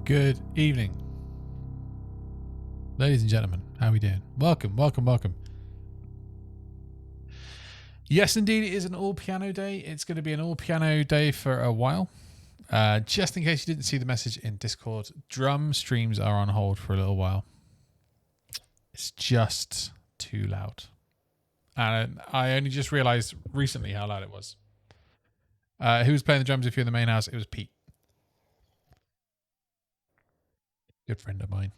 Good evening, ladies and gentlemen. How are we doing? Welcome. Yes, indeed, it is an all piano day. It's going to be an all piano day for a while. Just in case you didn't see the message in Discord, drum streams are on hold for a little while. It's just too loud. And I only just realized recently how loud it was. Who was playing the drums if you're in the main house? It was Pete. Good friend of mine.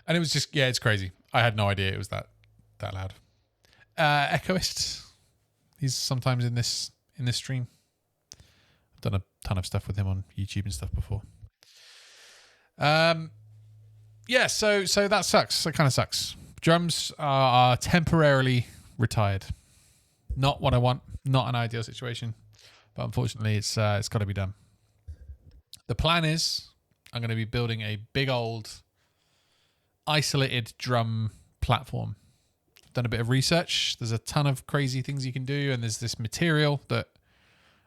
And it was just, it's crazy. I had no idea it was that loud. Echoist. He's sometimes in this stream. I've done a ton of stuff with him on YouTube and stuff before. So that sucks. That kind of sucks. Drums are temporarily retired. Not what I want. Not an ideal situation. But unfortunately, it's got to be done. The plan is I'm going to be building a big old isolated drum platform. Done a bit of research. There's a ton of crazy things you can do, and there's this material that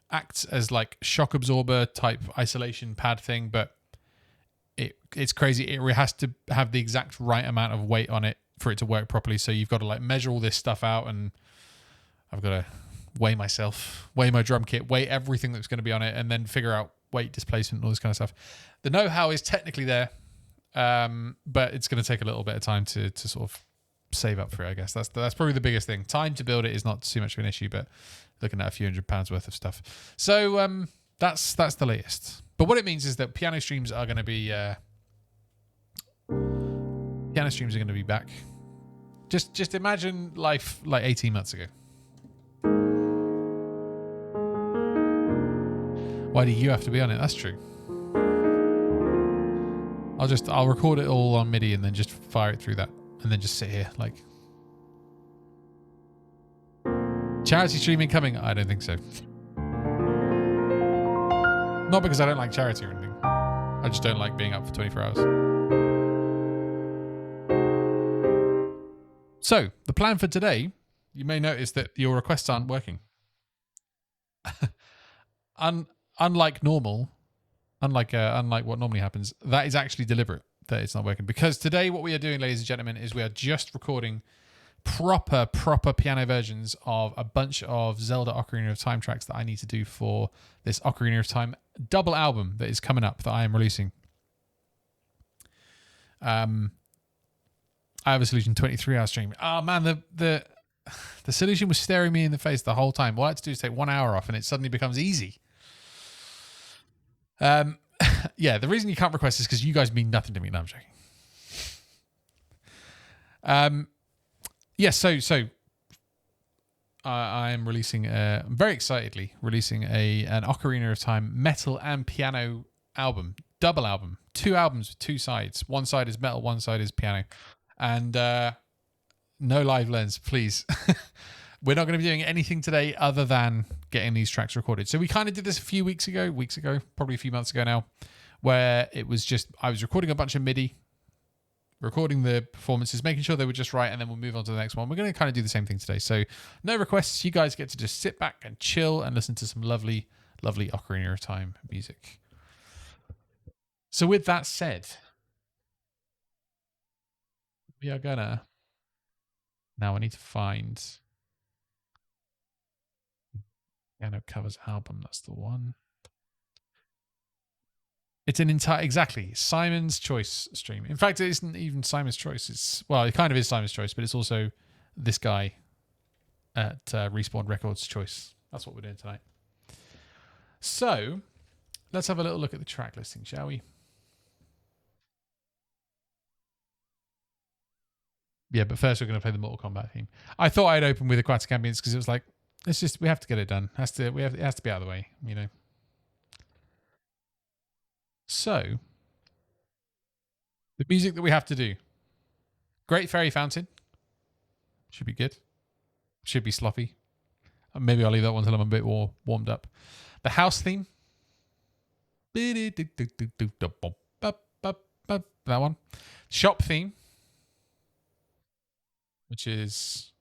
acts as like shock absorber type isolation pad thing, but it's crazy. It has to have the exact right amount of weight on it for it to work properly. So you've got to like measure all this stuff out, and I've got to weigh myself, weigh my drum kit, weigh everything that's going to be on it, and then figure out weight displacement and all this kind of stuff. The know-how is technically there, but it's going to take a little bit of time to sort of save up for it, I guess. That's probably the biggest thing. Time to build it is not too much of an issue, but looking at a few £100 worth of stuff. So that's the latest. But what it means is that piano streams are going to be back. Just imagine life like 18 months ago. Why do you have to be on it? That's true. I'll record it all on MIDI and then just fire it through that. And then just sit here like... Charity streaming coming? I don't think so. Not because I don't like charity or anything. I just don't like being up for 24 hours. So, the plan for today, you may notice that your requests aren't working. Unlike what normally happens, that is actually deliberate that it's not working. Because today what we are doing, ladies and gentlemen, is we are just recording proper piano versions of a bunch of Zelda Ocarina of Time tracks that I need to do for this Ocarina of Time double album that is coming up that I am releasing. I have a Solution 23-hour stream. Oh man, the Solution was staring me in the face the whole time. What I had to do is take 1 hour off and it suddenly becomes easy. Yeah, the reason you can't request is because you guys mean nothing to me. No, I'm joking. So I am releasing, very excitedly releasing an Ocarina of Time metal and piano album, double album, 2 albums with 2 sides. One side is metal, one side is piano, and no live lens, please. We're not going to be doing anything today other than getting these tracks recorded. So we kind of did this a few weeks ago, probably a few months ago now, where it was just, I was recording a bunch of MIDI, recording the performances, making sure they were just right, and then we'll move on to the next one. We're going to kind of do the same thing today. So no requests. You guys get to just sit back and chill and listen to some lovely, lovely Ocarina of Time music. So with that said, we are gonna... Now I need to find... Piano Covers album, that's the one. It's an entire... Exactly. Simon's Choice stream. In fact, it isn't even Simon's Choice. It kind of is Simon's Choice, but it's also this guy at Respawn Records Choice. That's what we're doing tonight. So, let's have a little look at the track listing, shall we? Yeah, but first we're going to play the Mortal Kombat theme. I thought I'd open with Aquatic Ambience because it was like, we have to get it done. It has to be out of the way, you know. So, the music that we have to do. Great Fairy Fountain. Should be good. Should be sloppy. Maybe I'll leave that one until I'm a bit more warmed up. The house theme. That one. Shop theme. Which is...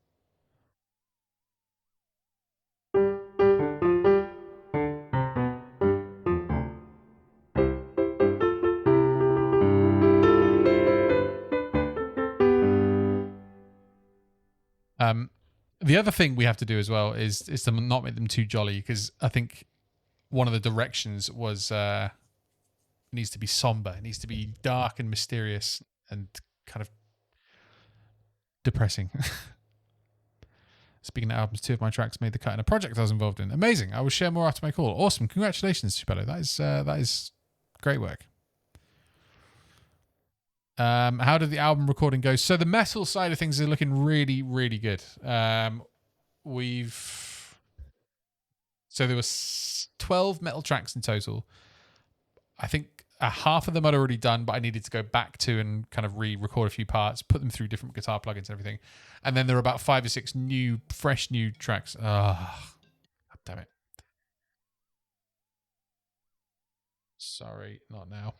The other thing we have to do as well is to not make them too jolly, because I think one of the directions was needs to be somber. It needs to be dark and mysterious and kind of depressing. Speaking of albums, 2 of my tracks made the cut in a project I was involved in. Amazing. I will share more after my call. Awesome. Congratulations, Chubello. That is great work. How did the album recording go? So the metal side of things is looking really, really good. So there was 12 metal tracks in total. I think half of them I'd already done, but I needed to go back to and kind of re-record a few parts, put them through different guitar plugins and everything. And then there are about 5 or 6 fresh new tracks. God damn it. Sorry, not now.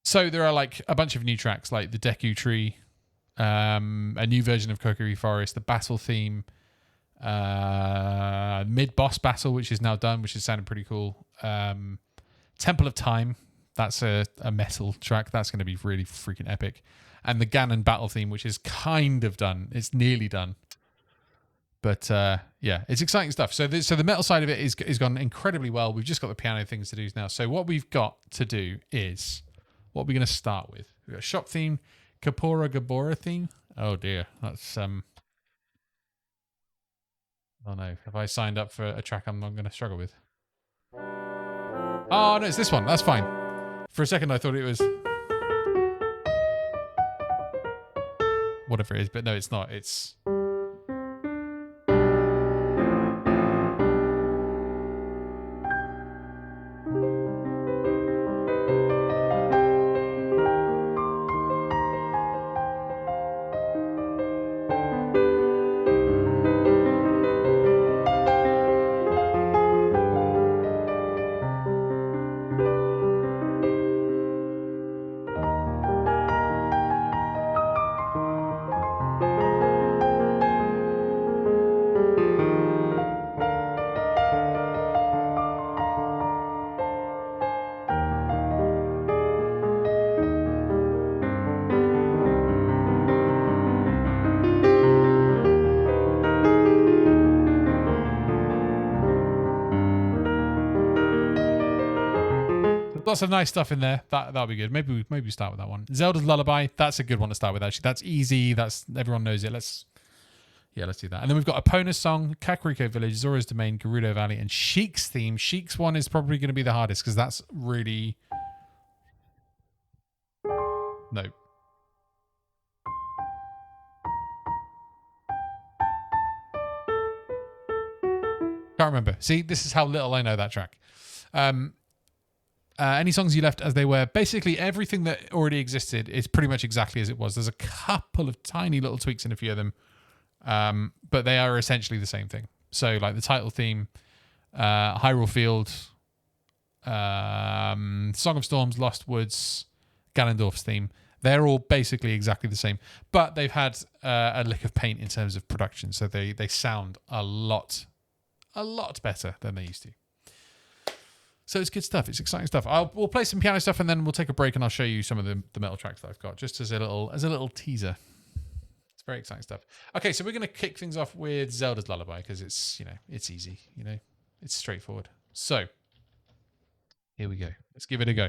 So there are like a bunch of new tracks, like the Deku Tree, a new version of Kokiri Forest, the battle theme, mid-boss battle, which is now done, which is sounding pretty cool. Temple of Time, that's a metal track. That's going to be really freaking epic. And the Ganon battle theme, which is kind of done. It's nearly done. But yeah, it's exciting stuff. So the metal side of it is gone incredibly well. We've just got the piano things to do now. So what we've got to do is, what we're going to start with. We've got a shop theme, Kapora Gabora theme. Oh dear, that's oh no, have I signed up for a track I'm going to struggle with? Oh no, it's this one. That's fine. For a second I thought it was whatever it is, but no, it's not. It's lots of nice stuff in there. That'll be good. Maybe we start with that one. Zelda's Lullaby. That's a good one to start with. Actually, that's easy. That's everyone knows it. Let's do that. And then we've got Epona's song, Kakariko Village, Zora's Domain, Gerudo Valley, and Sheik's theme. Sheik's one is probably going to be the hardest because that's really no. Can't remember. See, this is how little I know that track. Any songs you left as they were. Basically, everything that already existed is pretty much exactly as it was. There's a couple of tiny little tweaks in a few of them, but they are essentially the same thing. So, like the title theme, Hyrule Field, Song of Storms, Lost Woods, Ganondorf's theme. They're all basically exactly the same, but they've had a lick of paint in terms of production, so they sound a lot better than they used to. So it's good stuff. It's exciting stuff. We'll play some piano stuff and then we'll take a break and I'll show you some of the metal tracks that I've got just as a little teaser. It's very exciting stuff. Okay, so we're going to kick things off with Zelda's Lullaby because it's easy, it's straightforward. So here we go. Let's give it a go.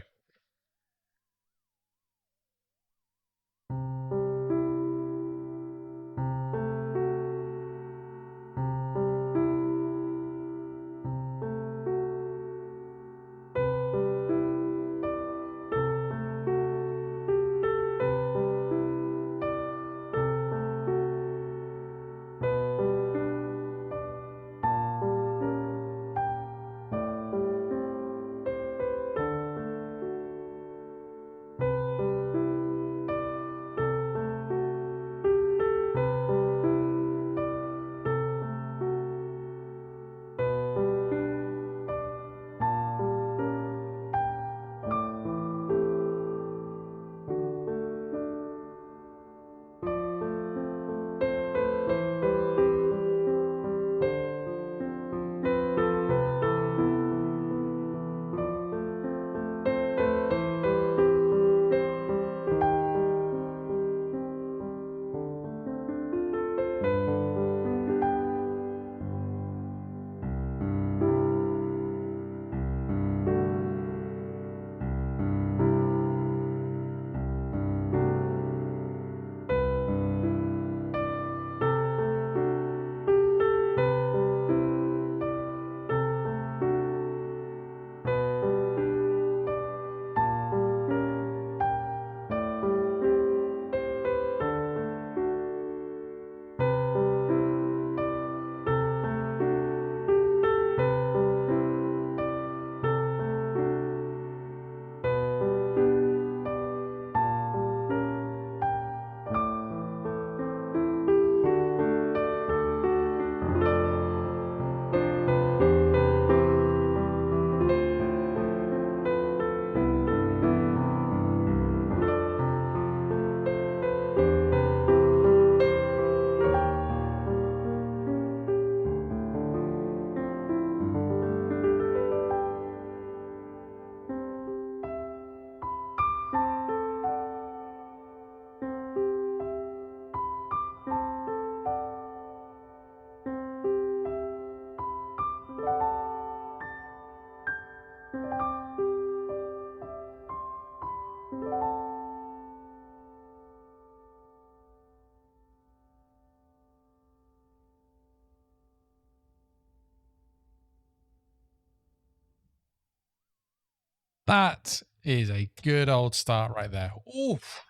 That is a good old start right there. Oof.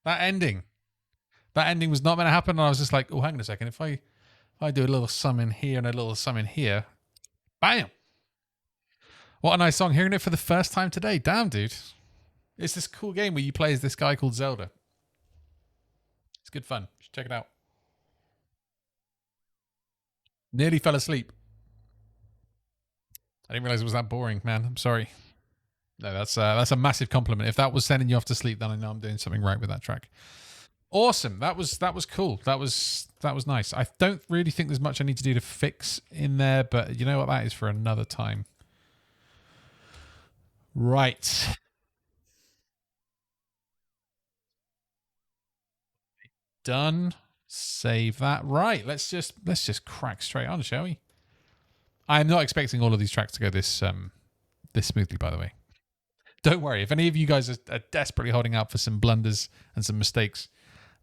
That ending. That ending was not meant to happen. And I was just like, oh, hang on a second. If I do a little summon here and a little summon here, bam. What a nice song. Hearing it for the first time today. Damn, dude. It's this cool game where you play as this guy called Zelda. It's good fun. You should check it out. Nearly fell asleep. I didn't realize it was that boring, man. I'm sorry. No, that's a massive compliment. If that was sending you off to sleep, then I know I'm doing something right with that track. Awesome. That was cool. That was nice. I don't really think there's much I need to do to fix in there, but you know what? That is for another time. Right. Done. Save that. Right. Let's just crack straight on, shall we? I am not expecting all of these tracks to go this smoothly, by the way. Don't worry. If any of you guys are desperately holding out for some blunders and some mistakes,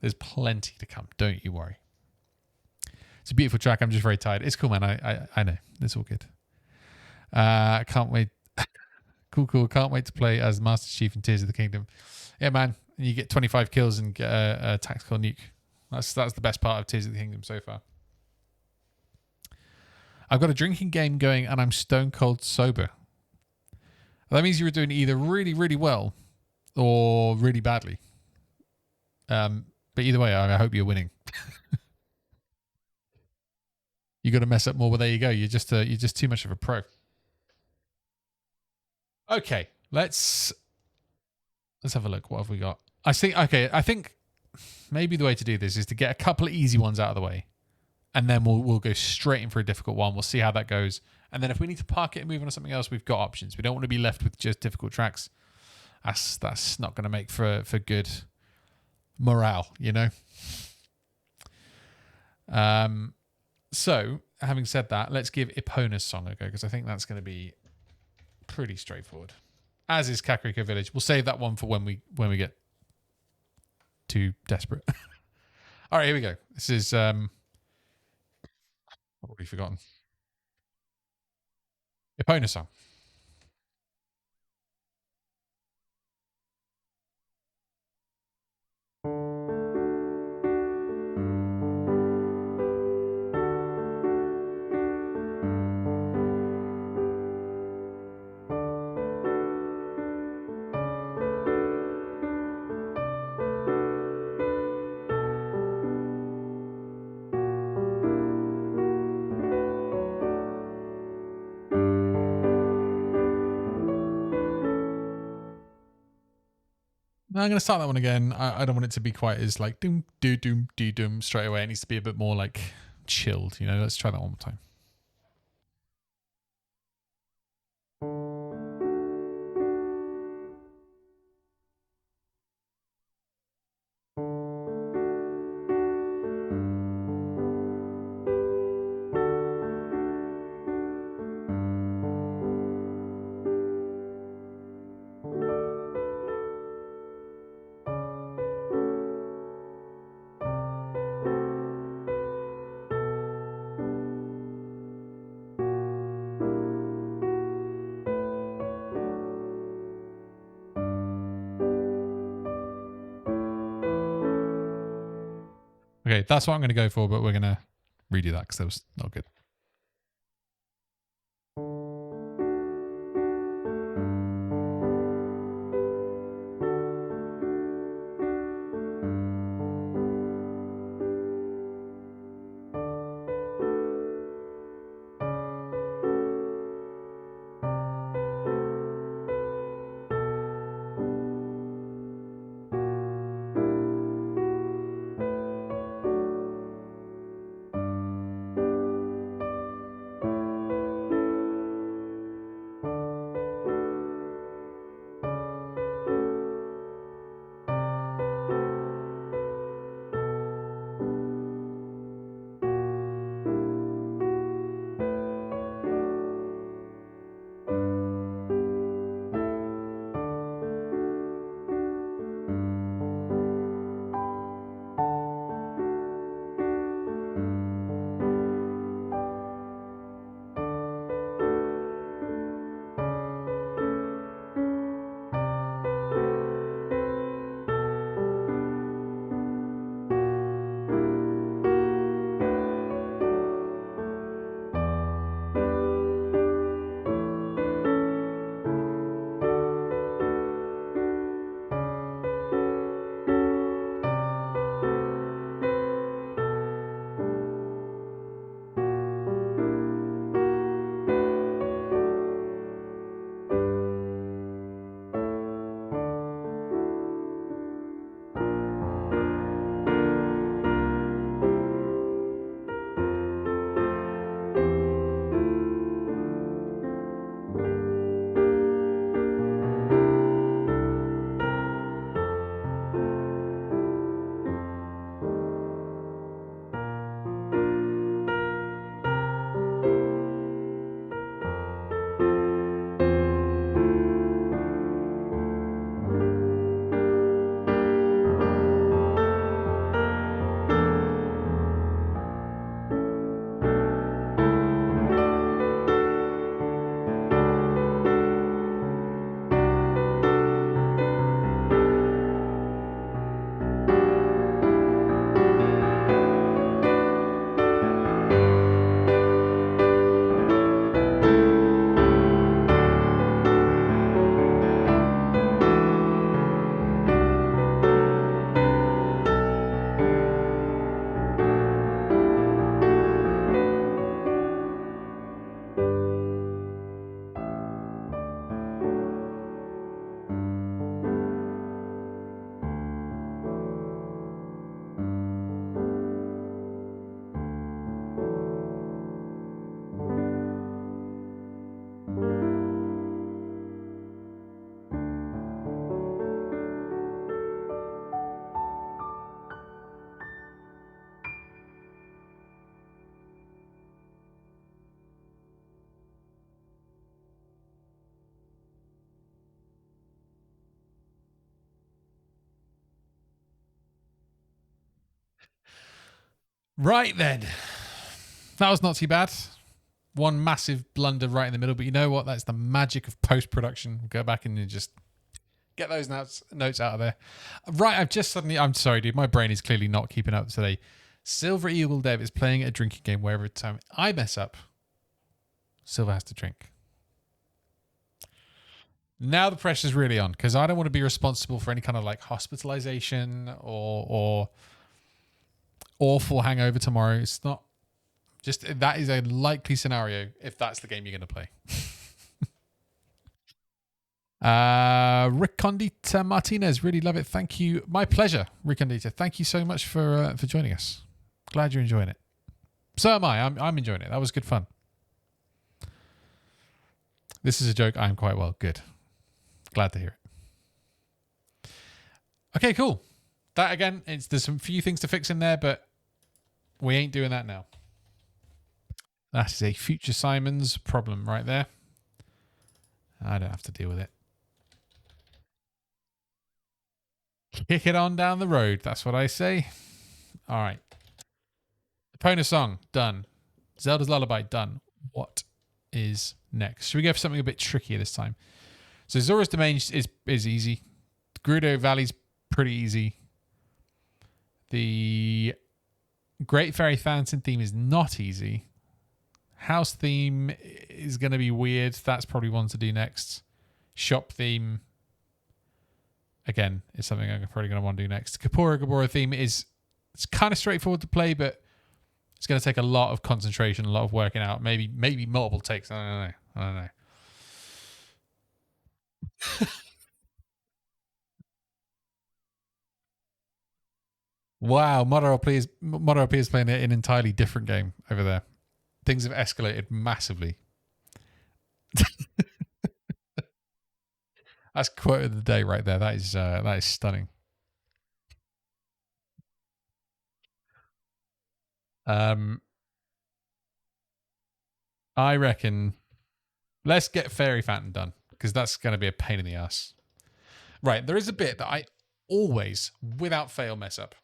there's plenty to come. Don't you worry. It's a beautiful track. I'm just very tired. It's cool, man. I know. It's all good. Can't wait. Cool. Can't wait to play as Master Chief in Tears of the Kingdom. Yeah, man. You get 25 kills and get a tactical nuke. That's the best part of Tears of the Kingdom so far. I've got a drinking game going and I'm stone cold sober. That means you were doing either really, really well or really badly. But either way, I hope you're winning. You got to mess up more. Well, there you go. You're just too much of a pro. Okay, let's have a look. What have we got? I think maybe the way to do this is to get a couple of easy ones out of the way, and then we'll go straight in for a difficult one. We'll see how that goes, and then if we need to park it and move on to something else, we've got options. We don't want to be left with just difficult tracks. That's not going to make for good morale, you know. So having said that, let's give Epona's song a go because I think that's going to be pretty straightforward. As is Kakariko Village. We'll save that one for when we get too desperate. All right, here we go. This is what have we forgotten? Epona song. I'm going to start that one again. I don't want it to be quite as like doom, doo, doom, dee, doom straight away. It needs to be a bit more like chilled. You know, let's try that one more time. Okay, that's what I'm going to go for, but we're going to redo that because that was not good. Right then. That was not too bad. One massive blunder right in the middle, but you know what? That's the magic of post production. Go back and just get those notes out of there. Right, I'm sorry, dude. My brain is clearly not keeping up today. Silver Eagle Dev is playing a drinking game where every time I mess up, Silver has to drink. Now the pressure's really on because I don't want to be responsible for any kind of like hospitalization or awful hangover tomorrow. It's not just that is a likely scenario if that's the game you're going to play. Rick Condita Martinez, really love it. Thank you. My pleasure, Rick Condita. Thank you so much for joining us. Glad you're enjoying it. So am I. I'm enjoying it. That was good fun. This is a joke. I am quite well. Good. Glad to hear it. Okay, cool. That again, there's some few things to fix in there, but we ain't doing that now. That is a future Simons problem right there. I don't have to deal with it. Kick it on down the road. That's what I say. All right. Epona song, done. Zelda's Lullaby, done. What is next? Should we go for something a bit trickier this time? So Zora's Domain is easy. Gerudo Valley's pretty easy. The Great Fairy Fountain theme is not easy. House theme is going to be weird. That's probably one to do next. Shop theme, again, is something I'm probably going to want to do next. Kapora Gabora theme it's kind of straightforward to play, but it's going to take a lot of concentration, a lot of working out. Maybe multiple takes. I don't know. Wow, Moto P is playing an entirely different game over there. Things have escalated massively. That's quote of the day right there. That is stunning. I reckon let's get Fairy Fountain done because that's going to be a pain in the ass. Right, there is a bit that I always, without fail, mess up.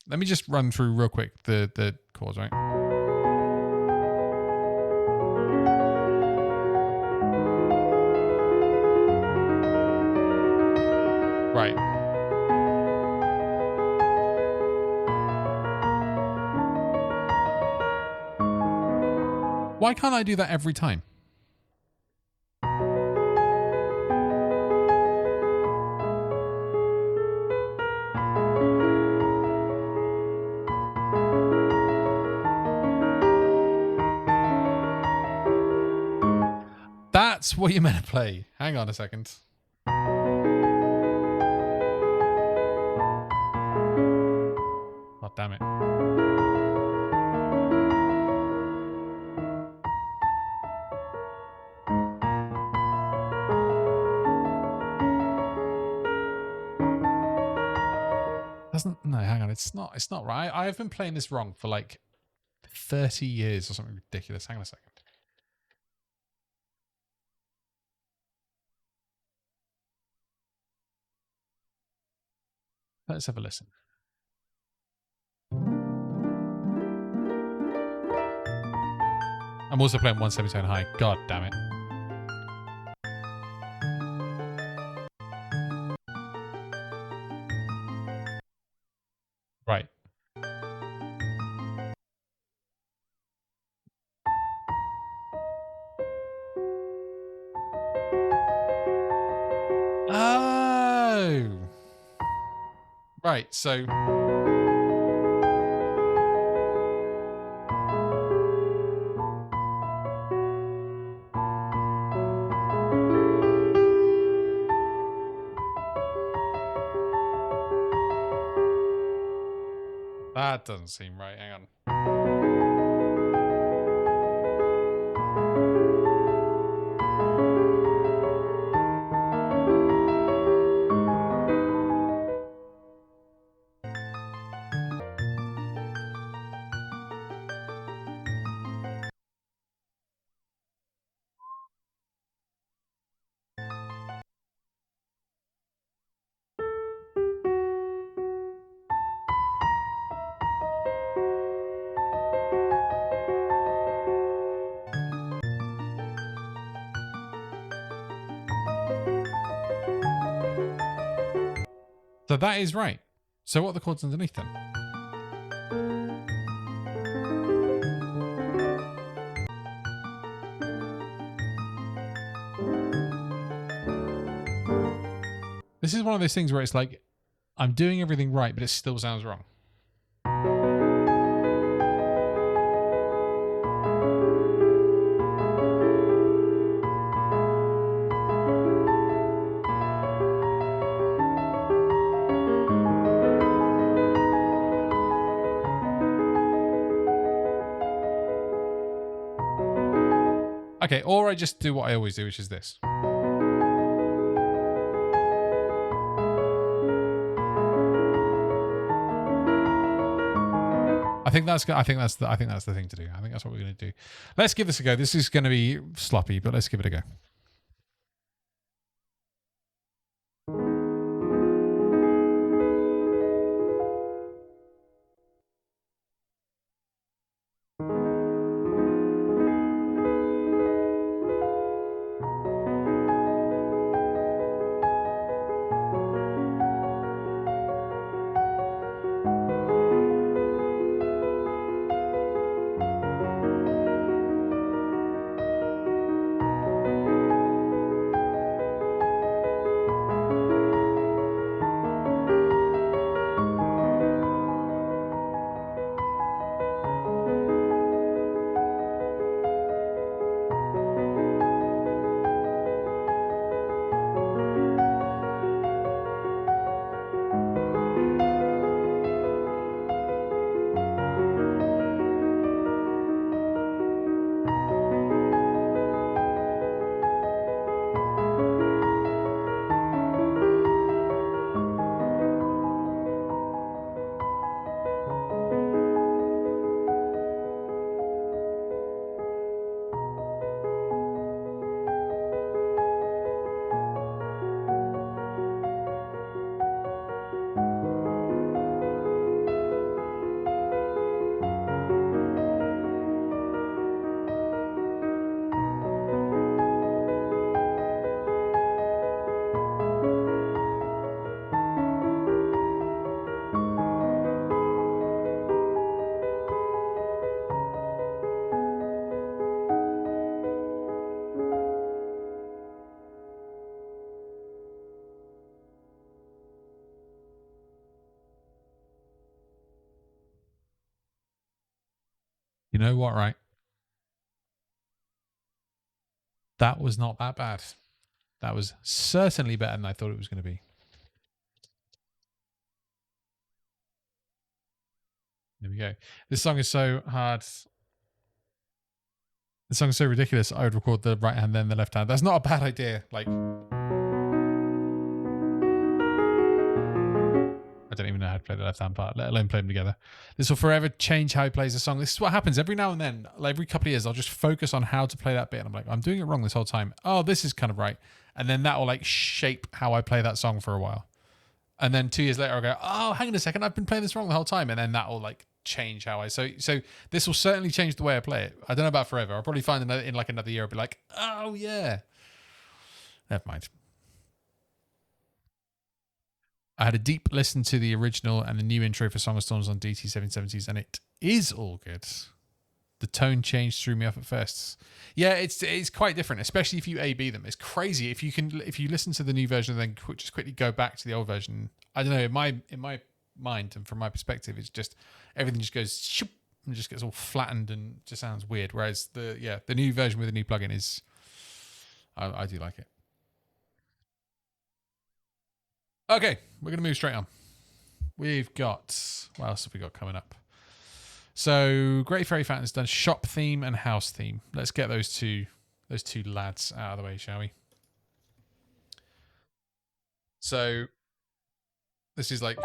Let me just run through real quick the chords, right? Right. Why can't I do that every time? That's what you're meant to play. Hang on a second. Oh, damn it. No, hang on. It's not right. I've been playing this wrong for like 30 years or something ridiculous. Hang on a second. Let's have a listen. I'm also playing 177 high. God damn it. Right. Oh. Right. So. That doesn't seem right. Hang on. So that is right. So what are the chords underneath then? This is one of those things where it's like, I'm doing everything right, but it still sounds wrong. Okay, or I just do what I always do, which is this. I think that's the thing to do. I think that's what we're going to do. Let's give this a go. This is going to be sloppy, but let's give it a go. You know what, right? That was not that bad. That was certainly better than I thought it was going to be. There we go. This song is so hard. This song is so ridiculous. I would record the right hand, then the left hand. That's not a bad idea. Like, I don't even know how to play the left hand part, let alone play them together. This will forever change how he plays a song. This is what happens every now and then. Like every couple of years, I'll just focus on how to play that bit. And I'm like, I'm doing it wrong this whole time. Oh, this is kind of right. And then that will like shape how I play that song for a while. And then 2 years later, I'll go, oh, hang on a second, I've been playing this wrong the whole time. And then that will like change how I. So this will certainly change the way I play it. I don't know about forever. I'll probably find in like another year, I'll be like, oh yeah. Never mind. I had a deep listen to the original and the new intro for Song of Storms on DT770s, and it is all good. The tone change threw me off at first. Yeah, it's quite different, especially if you A/B them. It's crazy if you listen to the new version and then just quickly go back to the old version. I don't know. In my mind and from my perspective, it's just everything just goes shoop and just gets all flattened and just sounds weird. Whereas the new version with the new plugin is, I do like it. Okay, we're going to move straight on. We've got... What else have we got coming up? So, Great Fairy Fountain's done shop theme and house theme. Let's get those two lads out of the way, shall we? So, this is like...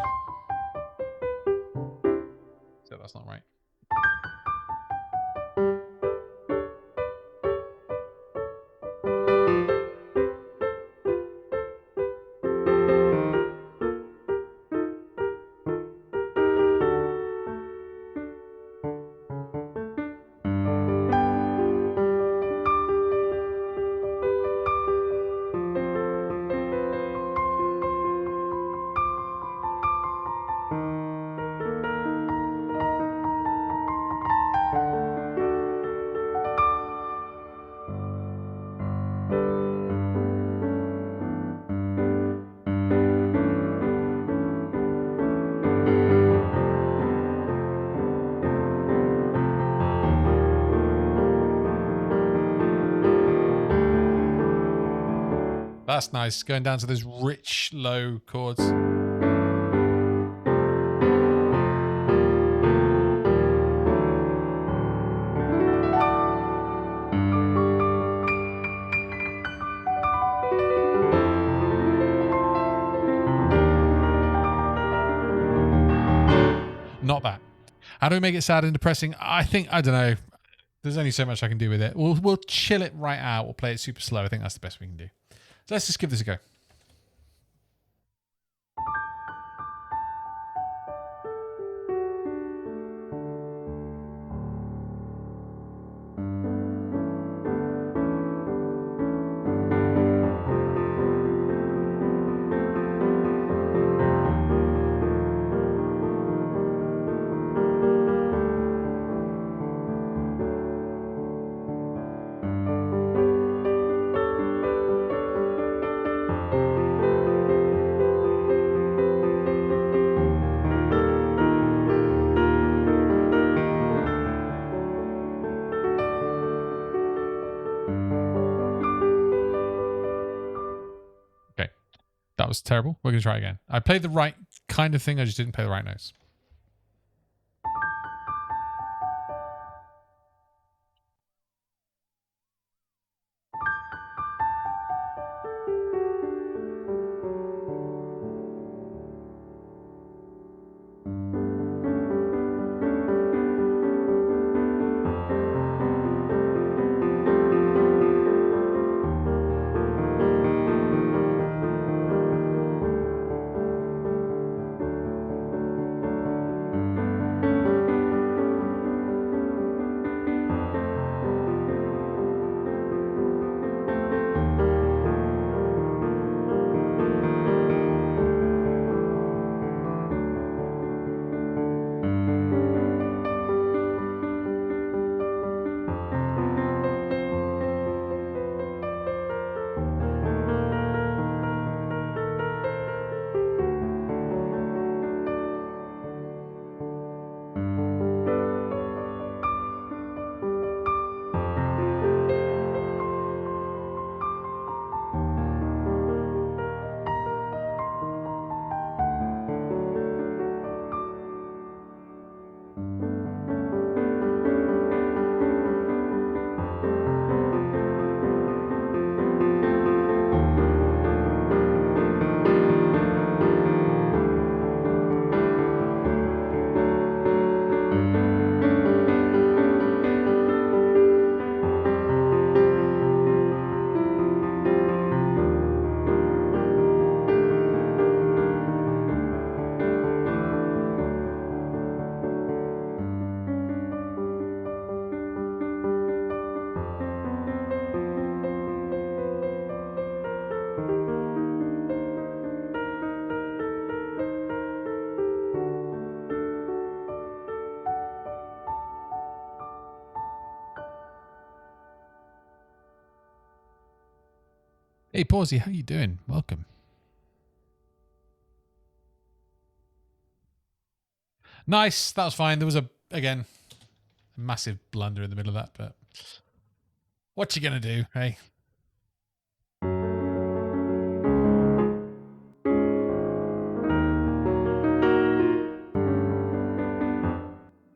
So, that's not right. That's nice. Going down to those rich, low chords. Not that. How do we make it sad and depressing? I don't know. There's only so much I can do with it. We'll chill it right out. We'll play it super slow. I think that's the best we can do. So let's just give this a go. That was terrible. We're going to try again. I played the right kind of thing. I just didn't play the right notes. Hey, Pawsy, how you doing? Welcome. Nice. That was fine. There was again, a massive blunder in the middle of that, but what you gonna do, hey?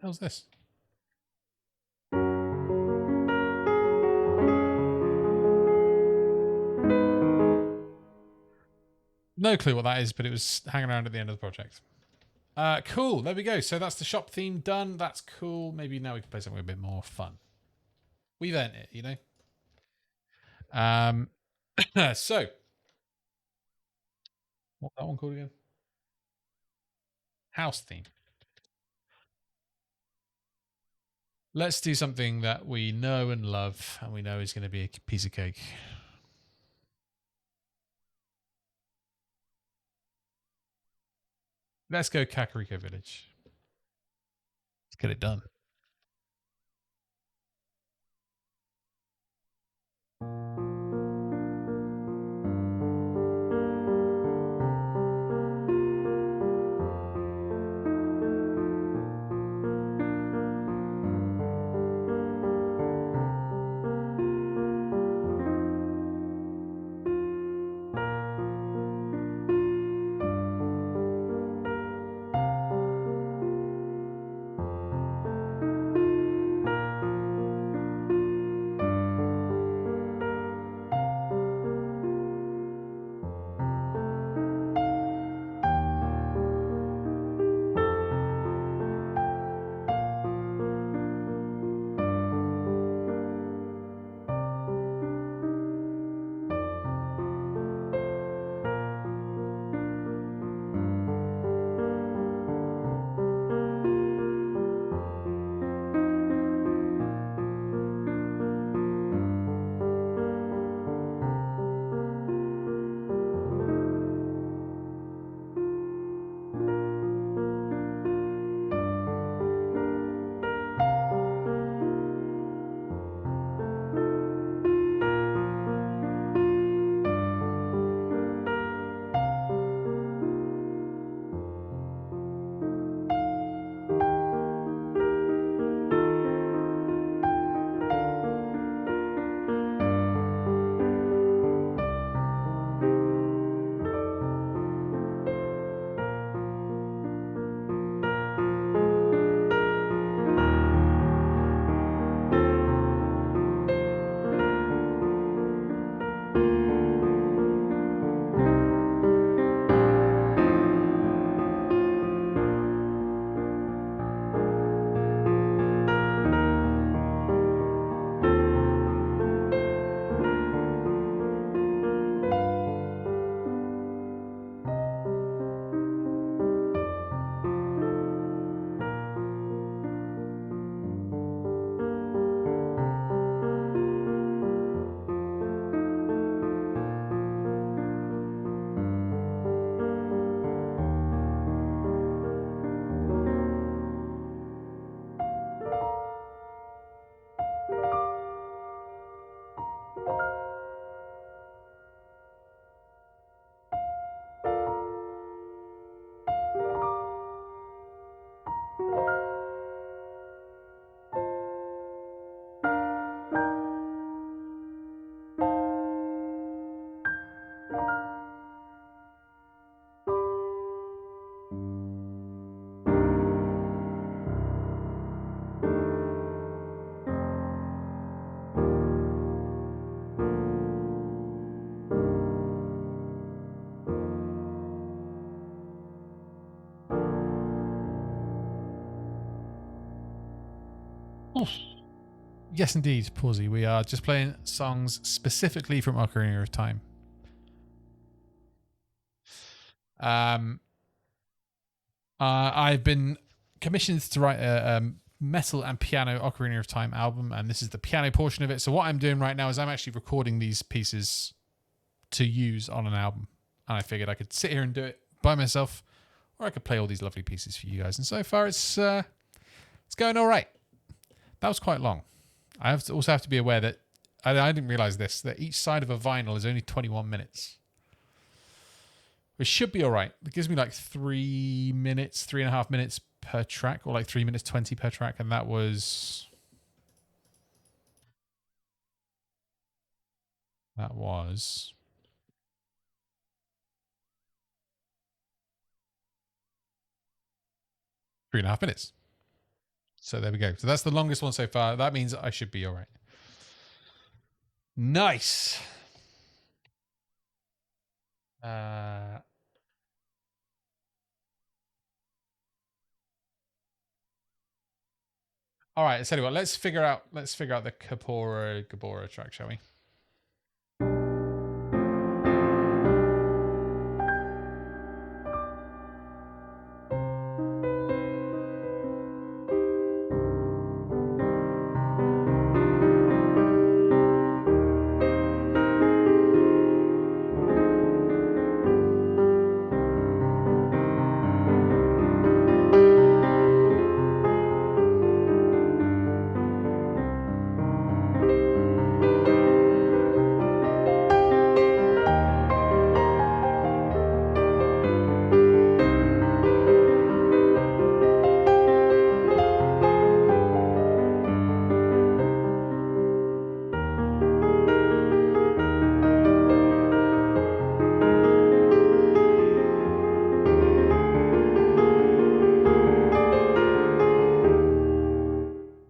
How's this? No clue what that is, but it was hanging around at the end of the project. Cool. There we go. So that's the shop theme done. That's cool. Maybe now we can play something a bit more fun. We've earned it, you know? So what's that one called again? House theme. Let's do something that we know and love and we know is going to be a piece of cake. Let's go Kakariko Village. Let's get it done. Yes, indeed, Pawsy. We are just playing songs specifically from Ocarina of Time. I've been commissioned to write a metal and piano Ocarina of Time album, and this is the piano portion of it. So what I'm doing right now is I'm actually recording these pieces to use on an album, and I figured I could sit here and do it by myself, or I could play all these lovely pieces for you guys. And so far, it's going all right. That was quite long. I also have to be aware that I didn't realize this, that each side of a vinyl is only 21 minutes. Which should be all right. It gives me like 3 minutes, 3.5 minutes per track, or like 3 minutes 20 per track. And that was 3.5 minutes. So there we go. So that's the longest one so far. That means I should be all right. Nice. All right. Let's tell you what. Let's figure out the Gabora track, shall we?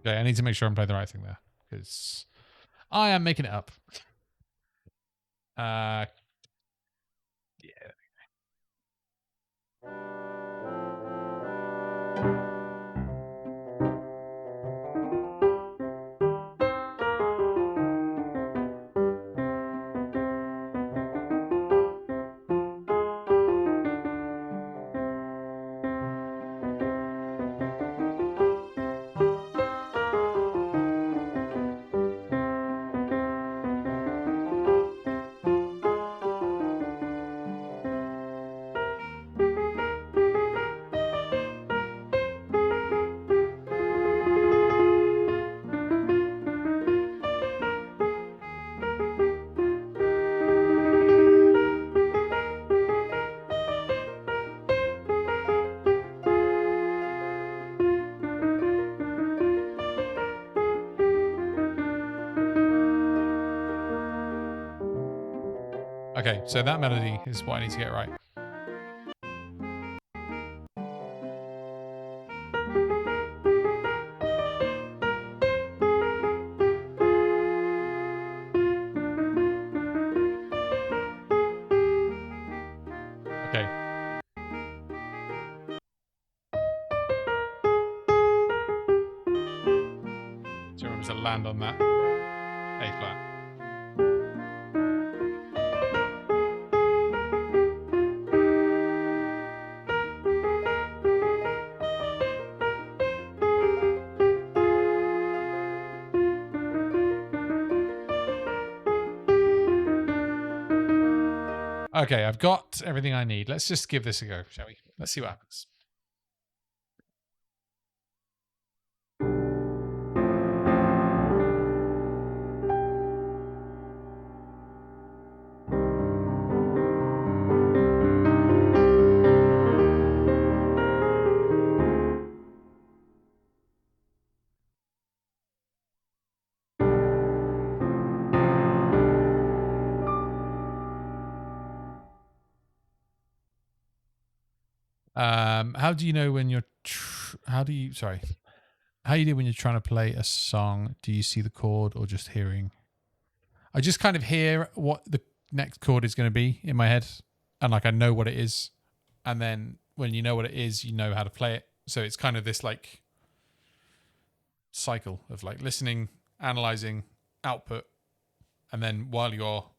Okay, I need to make sure I'm playing the right thing there, because I am making it up. Yeah. Okay, so that melody is what I need to get right. Okay. So remember to land on that A flat. Okay, I've got everything I need. Let's just give this a go, shall we? Let's see what happens. How do you know when you're? How do you do when you're trying to play a song? Do you see the chord or just hearing? I just kind of hear what the next chord is going to be in my head, and like I know what it is, and then when you know what it is, you know how to play it. So it's kind of this like cycle of like listening, analyzing, output, and then while you're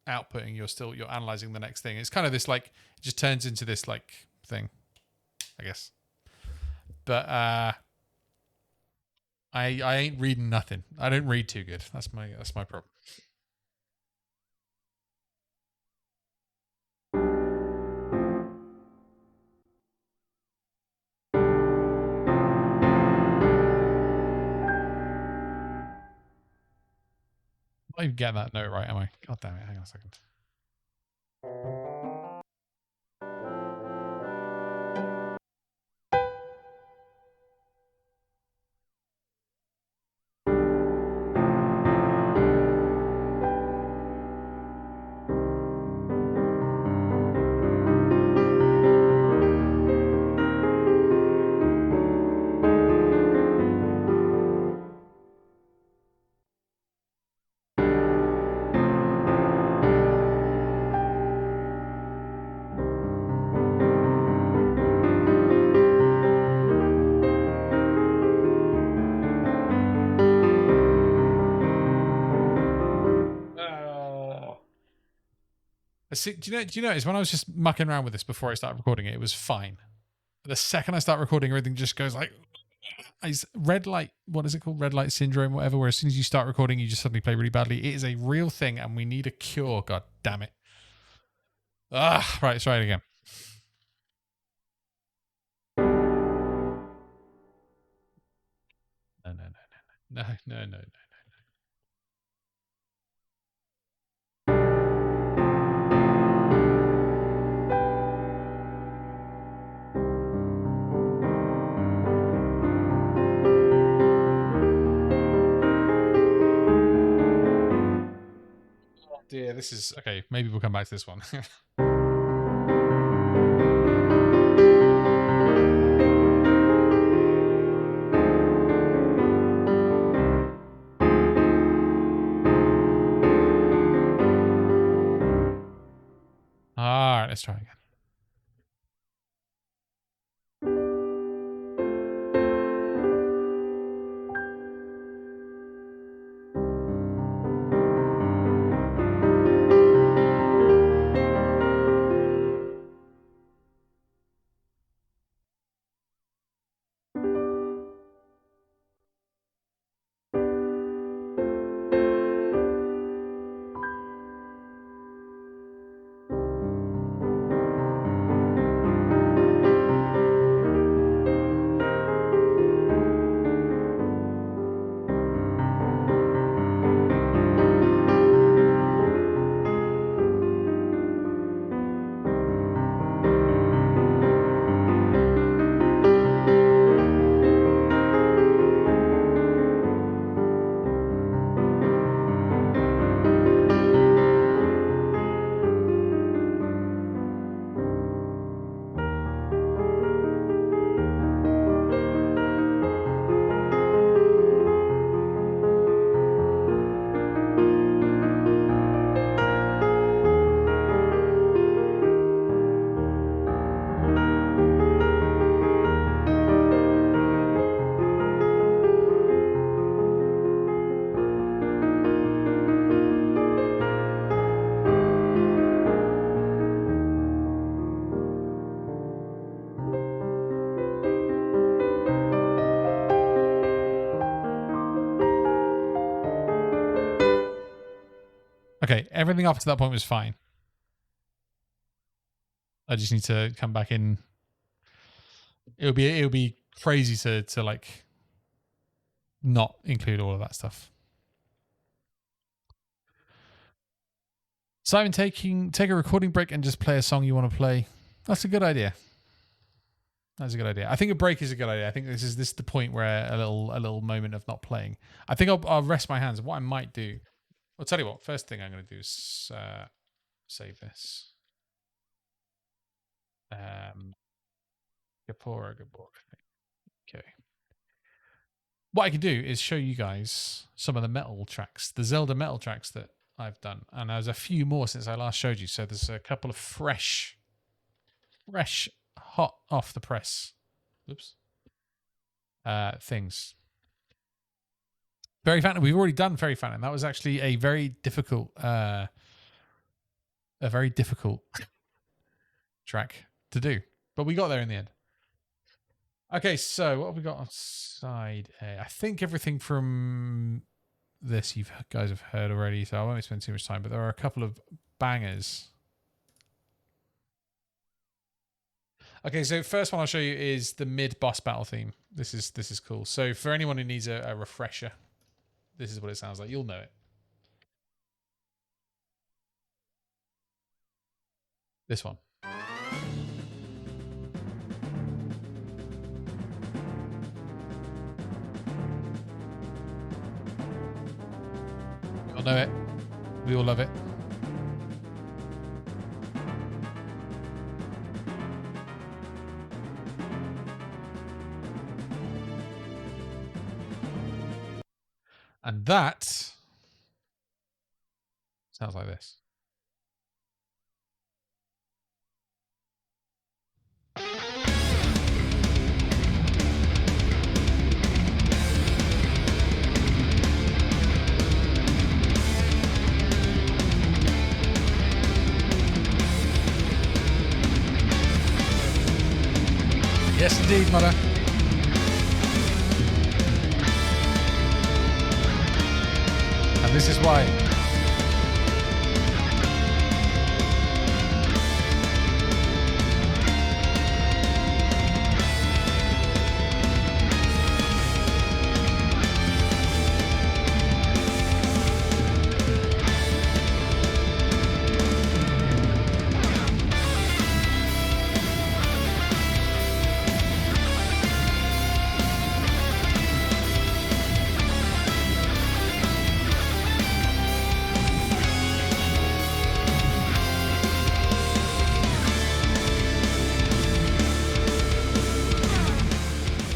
outputting, you're analyzing the next thing. It's kind of this like it just turns into this like thing, I guess. But I ain't reading nothing. I don't read too good. That's my problem. I'm not even getting that note right, am I? God damn it! Hang on a second. See, do you notice when I was just mucking around with this before I started recording it, it was fine. But the second I start recording, everything just goes like red light. What is it called? Red light syndrome, whatever. Where as soon as you start recording, you just suddenly play really badly. It is a real thing, and we need a cure. God damn it! Right, let's try it again. No. Dear, this is okay. Maybe we'll come back to this one. All right, let's try again. Okay, everything up to that point was fine. I just need to come back in. It'll be crazy to like not include all of that stuff. Simon, take a recording break and just play a song you want to play. That's a good idea. That's a good idea. I think a break is a good idea. I think this is the point where a little moment of not playing. I think I'll rest my hands. What I might do, I'll tell you what. First thing I'm going to do is save this. Gapora. Okay. What I can do is show you guys some of the metal tracks, the Zelda metal tracks that I've done, and there's a few more since I last showed you. So there's a couple of fresh, hot off the press, things. Fairy Fountain. We've already done Fairy Fountain. That was actually a very difficult track to do, but we got there in the end. Okay, so what have we got on side A? I think everything from this you guys have heard already, so I won't spend too much time, but there are a couple of bangers. Okay, so first one I'll show you is the mid-boss battle theme. This is cool. So for anyone who needs a refresher, this is what it sounds like. You'll know it. This one. We all know it. We all love it. And that sounds like this. Yes, indeed, mother. And this is why.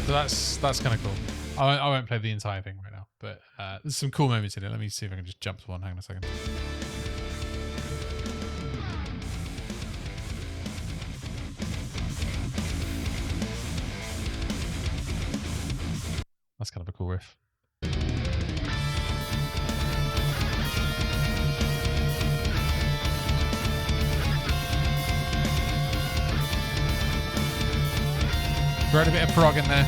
So that's kind of cool. I won't play the entire thing right now, but there's some cool moments in it. Let me see if I can just jump to one. Hang on a second. That's kind of a cool riff. Throw a bit of prog in there.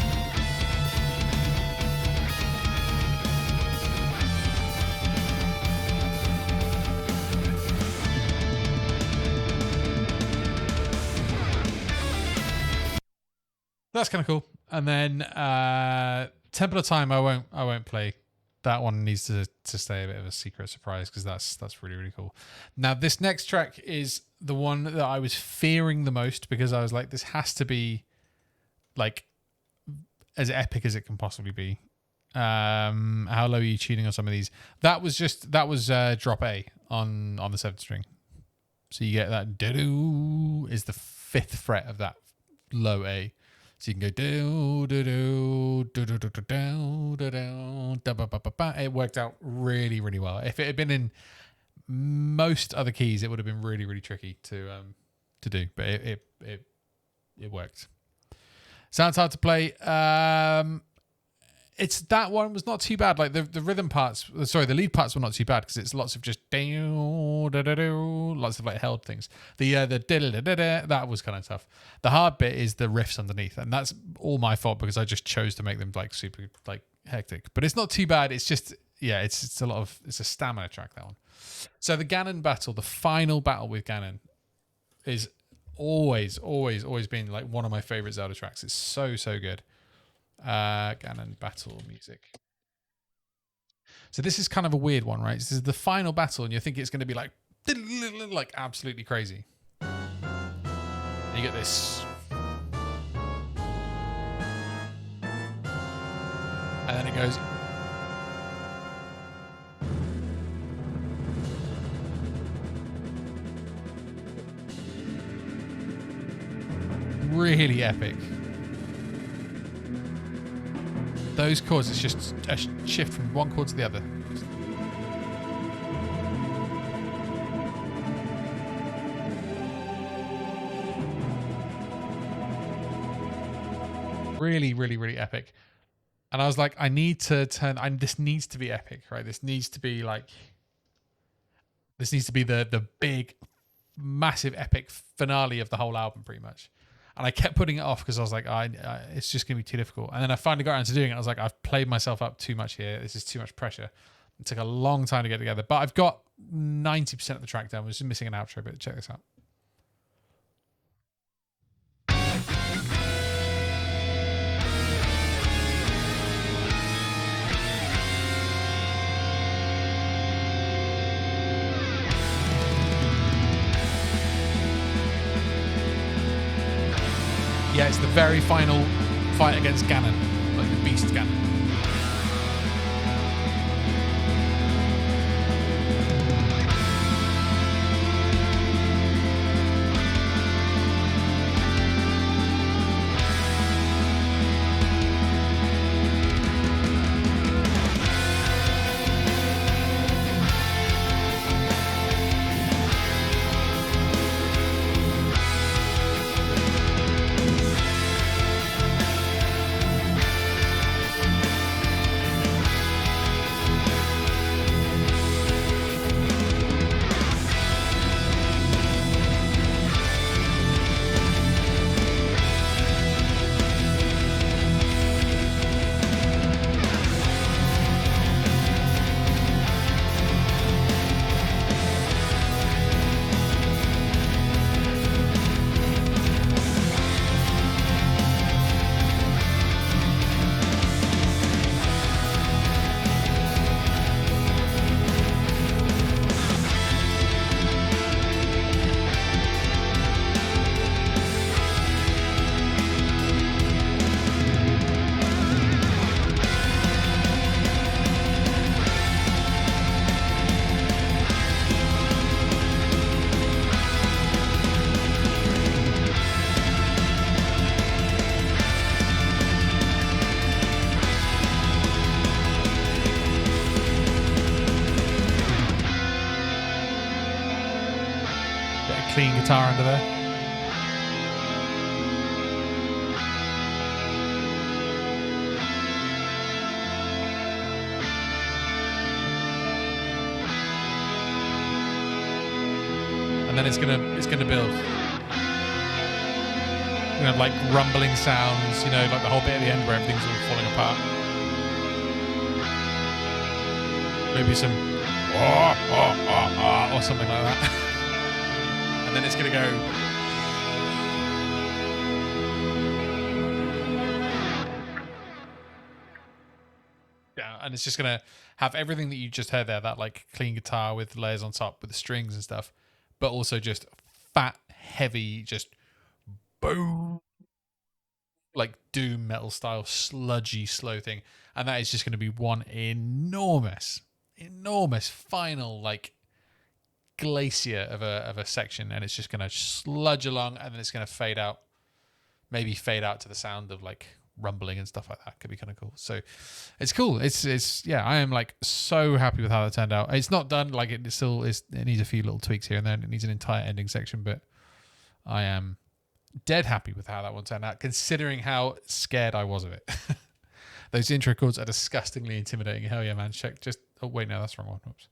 That's kind of cool. And then Temple of Time, I won't play. That one needs to stay a bit of a secret surprise because that's really, really cool. Now this next track is the one that I was fearing the most because I was like, this has to be like as epic as it can possibly be. How low are you tuning on some of these? That was drop A on the 7th string. So you get that do is the 5th fret of that low A. So you can go do do do do do do do do do do ba ba ba ba. It worked out really, really well. If it had been in most other keys, it would have been really, really tricky to do. But it worked. Sounds hard to play. It's that one was not too bad. Like the rhythm parts, the lead parts were not too bad because it's lots of just lots of like held things. The that was kind of tough. The hard bit is the riffs underneath, and that's all my fault because I just chose to make them like super like hectic. But it's not too bad. It's just it's a stamina track, that one. So the Ganon battle, the final battle with Ganon, is always been like one of my favorite Zelda tracks. It's so good. Ganon battle music. So this is kind of a weird one, right? This is the final battle, and you think it's going to be like absolutely crazy. And you get this, and then it goes. Really epic. Those chords, it's just a shift from one chord to the other. Really, really, really epic. And I was like, I need to turn. This needs to be epic, right? This needs to be like. This needs to be the big, massive, epic finale of the whole album, pretty much. And I kept putting it off because I was like, it's just going to be too difficult. And then I finally got around to doing it. I was like, I've played myself up too much here. This is too much pressure. It took a long time to get together. But I've got 90% of the track done. I was just missing an outro bit. Check this out. Yeah, it's the very final fight against Ganon, like the beast Ganon. Clean guitar under there. And then it's gonna build. We're gonna have like rumbling sounds, you know, like the whole bit at the end where everything's all falling apart. Maybe some or something like that. And then it's going to go. Yeah, and it's just going to have everything that you just heard there, that like clean guitar with layers on top with the strings and stuff, but also just fat, heavy, just boom, like doom metal style, sludgy, slow thing. And that is just going to be one enormous final, like, glacier of a section, and it's just going to sludge along, and then it's going to fade out, maybe fade out to the sound of like rumbling and stuff like that. Could be kind of cool. So it's cool. It's yeah, I am like so happy with how that turned out. It's not done, like it still is. It needs a few little tweaks here and there. It needs an entire ending section, but I am dead happy with how that one turned out, considering how scared I was of it. Those intro chords are disgustingly intimidating. Hell yeah, man. Check just. Oh wait, no, that's the wrong one. Oops.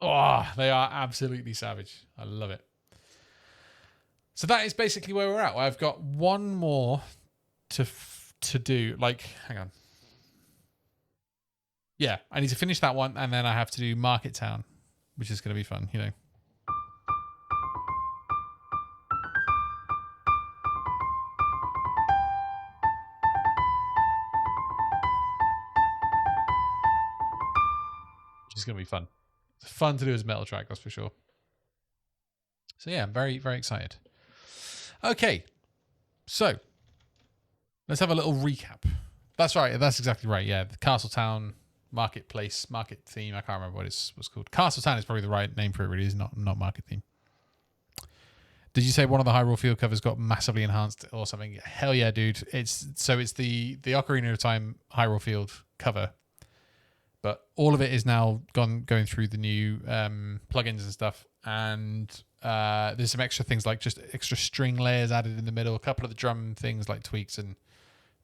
Oh, they are absolutely savage. I love it. So that is basically where we're at. I've got one more to do. Like, hang on. Yeah, I need to finish that one, and then I have to do Market Town, which is going to be fun, you know. Which is going to be fun. It's fun to do as a metal track, that's for sure. So yeah, I'm very, very excited. Okay, so let's have a little recap. That's right. That's exactly right. Yeah, the Castletown Marketplace, market theme. I can't remember what it's called. Castletown is probably the right name for it. Really, is not market theme. Did you say one of the Hyrule Field covers got massively enhanced or something? Hell yeah, dude! It's the Ocarina of Time Hyrule Field cover, But all of it is now going through the new plugins and stuff. And there's some extra things like just extra string layers added in the middle, a couple of the drum things like tweaks. And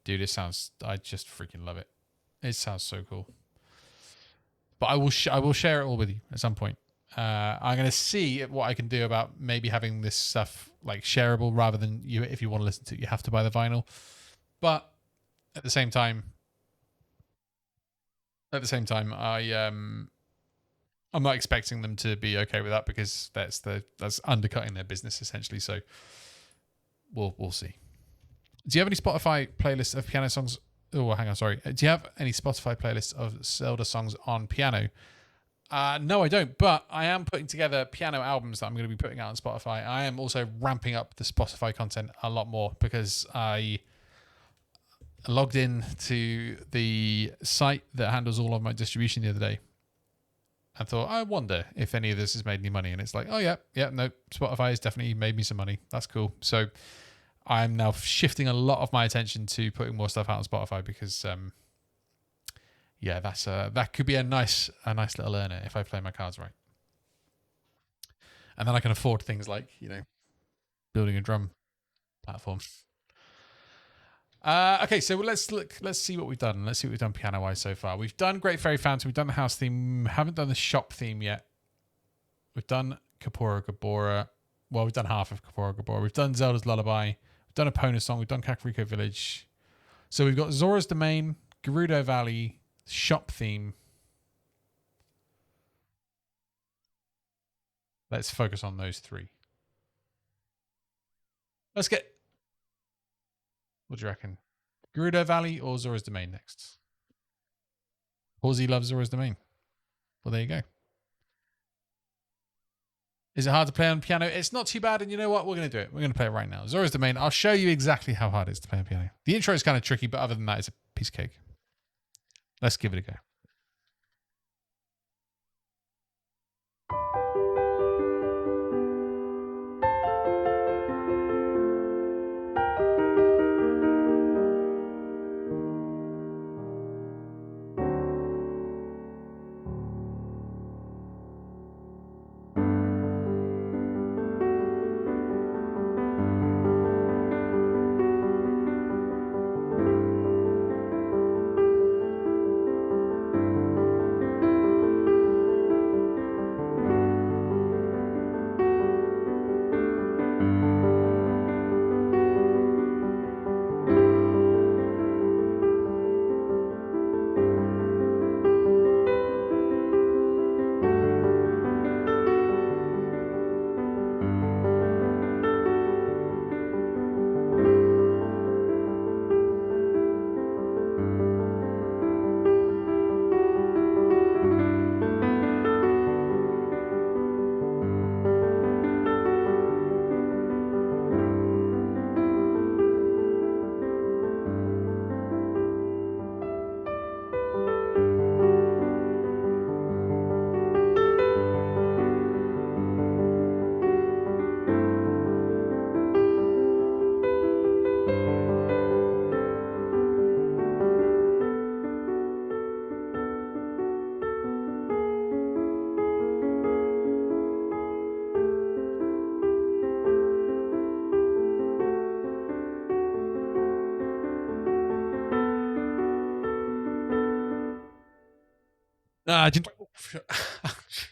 dude, I just freaking love it. It sounds so cool. But I will share it all with you at some point. I'm going to see what I can do about maybe having this stuff like shareable rather than if you want to listen to it, you have to buy the vinyl. But at the same time, I'm not expecting them to be okay with that because that's undercutting their business essentially. So we'll see. Do you have any Spotify playlists of piano songs? Oh, hang on, sorry. Do you have any Spotify playlists of Zelda songs on piano? No, I don't, but I am putting together piano albums that I'm going to be putting out on Spotify. I am also ramping up the Spotify content a lot more because I logged in to the site that handles all of my distribution the other day and thought, I wonder if any of this has made any money. And it's like, oh, yeah, no, Spotify has definitely made me some money. That's cool. So I'm now shifting a lot of my attention to putting more stuff out on Spotify because... that could be a nice little earner if I play my cards right. And then I can afford things like, building a drum platform. Okay, so let's see what we've done. Let's see what we've done piano-wise so far. We've done Great Fairy Fountain. We've done the house theme. Haven't done the shop theme yet. We've done Kapora Gabora. Well, we've done half of Kapora Gabora. We've done Zelda's Lullaby. We've done Epona Song. We've done Kakariko Village. So we've got Zora's Domain, Gerudo Valley, shop theme. Let's focus on those three. What do you reckon? Gerudo Valley or Zora's Domain next? Horsey loves Zora's Domain. Well, there you go. Is it hard to play on piano? It's not too bad, and you know what? We're going to do it. We're going to play it right now. Zora's Domain. I'll show you exactly how hard it is to play on piano. The intro is kind of tricky, but other than that, it's a piece of cake. Let's give it a go.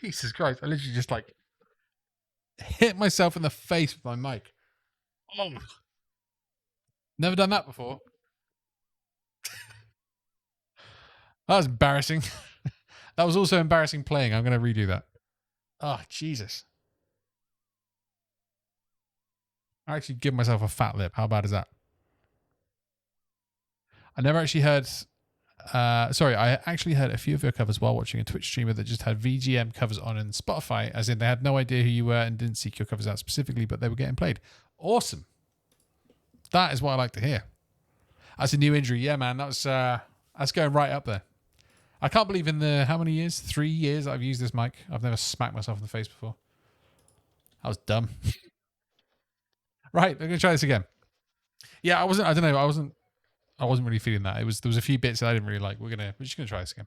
Jesus Christ. I literally just hit myself in the face with my mic. Oh. Never done that before. That was embarrassing. That was also embarrassing playing. I'm going to redo that. Oh, Jesus. I actually give myself a fat lip. How bad is that? I never actually heard... I actually heard a few of your covers while watching a Twitch streamer that just had VGM covers on in Spotify, as in they had no idea who you were and didn't seek your covers out specifically, but they were getting played. Awesome. That is what I like to hear. That's a new injury. Yeah, man. That's going right up there. I can't believe in the, how many years? 3 years I've used this mic. I've never smacked myself in the face before. That was dumb. Right, I'm going to try this again. Yeah, I wasn't really feeling that. There was a few bits that I didn't really like. We're just gonna try this again.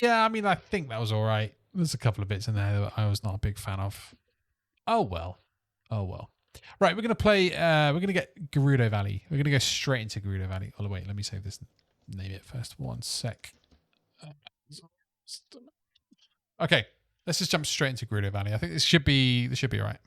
Yeah, I mean, I think that was all right. There's a couple of bits in there that I was not a big fan of. Oh well. Oh well. Right, we're gonna play. We're gonna get Gerudo Valley. We're gonna go straight into Gerudo Valley. Oh wait, let me save this. Name it first. One sec. Okay, let's just jump straight into Gerudo Valley. I think this should be all right.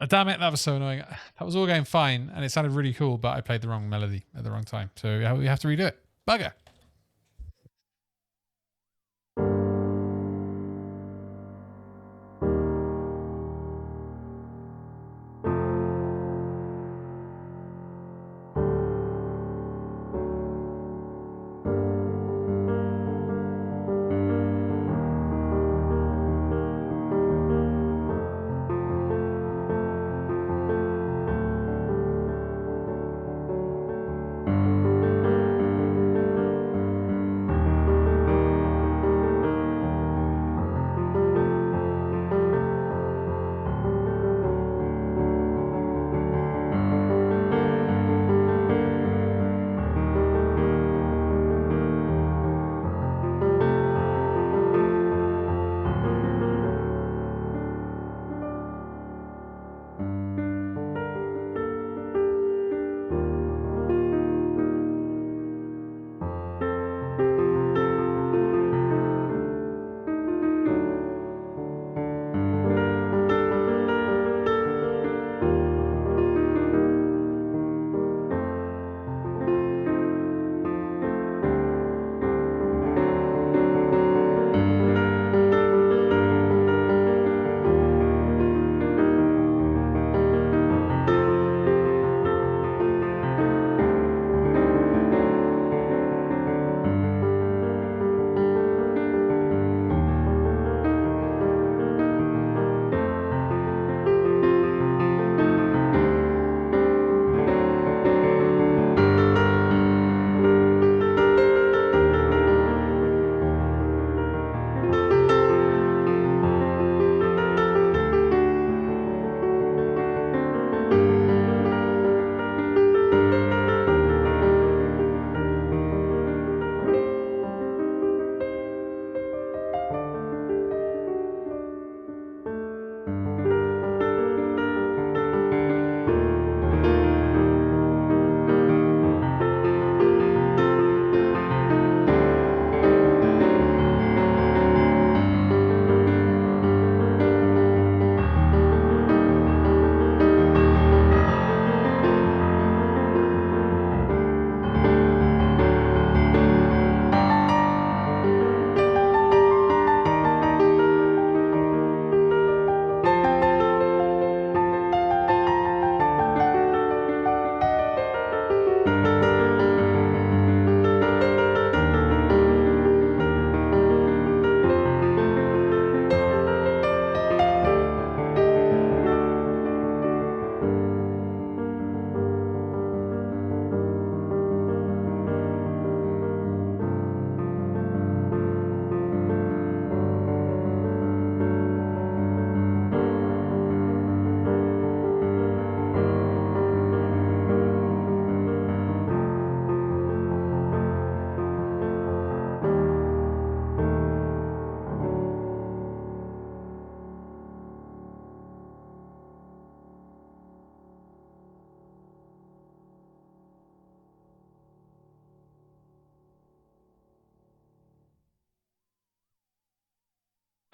Damn it, that was so annoying. That was all going fine, and it sounded really cool, but I played the wrong melody at the wrong time. So we have to redo it. Bugger.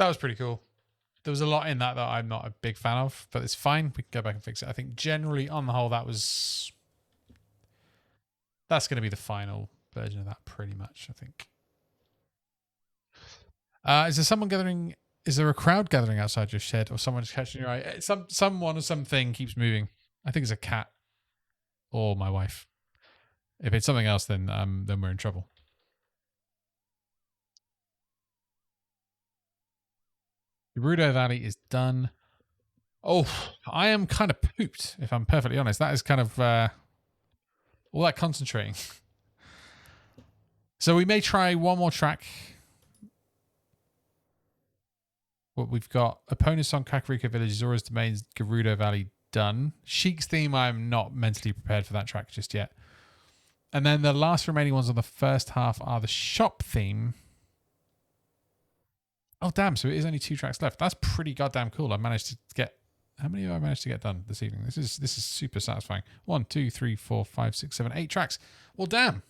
That was pretty cool. There was a lot in that I'm not a big fan of, but it's fine. We can go back and fix it. I think generally, on the whole, that's going to be the final version of that, pretty much, I think. Is there someone gathering? Is there a crowd gathering outside your shed, or someone just catching your eye? Someone or something keeps moving. I think it's a cat or my wife. If it's something else, then we're in trouble. Gerudo Valley is done. Oh, I am kind of pooped, if I'm perfectly honest. That is kind of all that concentrating. So we may try one more track. What we've got: opponents on Kakariko Village, Zora's Domains, Gerudo Valley done. Sheik's theme, I'm not mentally prepared for that track just yet. And then the last remaining ones on the first half are the shop theme. Oh, damn. So it is only 2 tracks left. That's pretty goddamn cool. I managed to get... How many have I managed to get done this evening? This is super satisfying. 1, 2, 3, 4, 5, 6, 7, 8 tracks. Well, damn.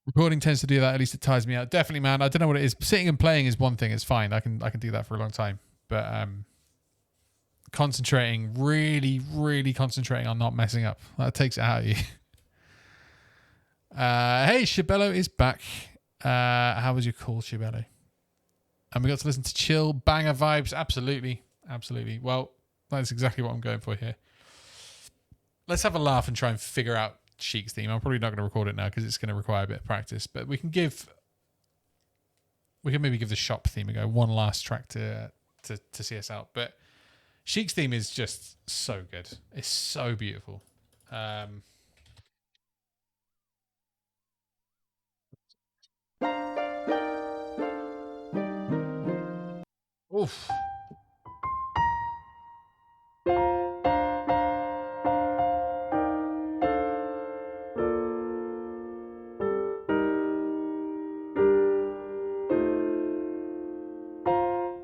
Recording tends to do that. At least it tires me out. Definitely, man. I don't know what it is. Sitting and playing is one thing. It's fine. I can do that for a long time. But concentrating, really, really concentrating on not messing up. That takes it out of you. Hey, Shibello is back. How was your call, Shibello? And we got to listen to chill banger vibes. Absolutely. Absolutely. Well, that's exactly what I'm going for here. Let's have a laugh and try and figure out Sheik's theme. I'm probably not going to record it now because it's going to require a bit of practice, but we can maybe give the shop theme a go. One last track to see us out. But Sheik's theme is just so good. It's so beautiful. Oof.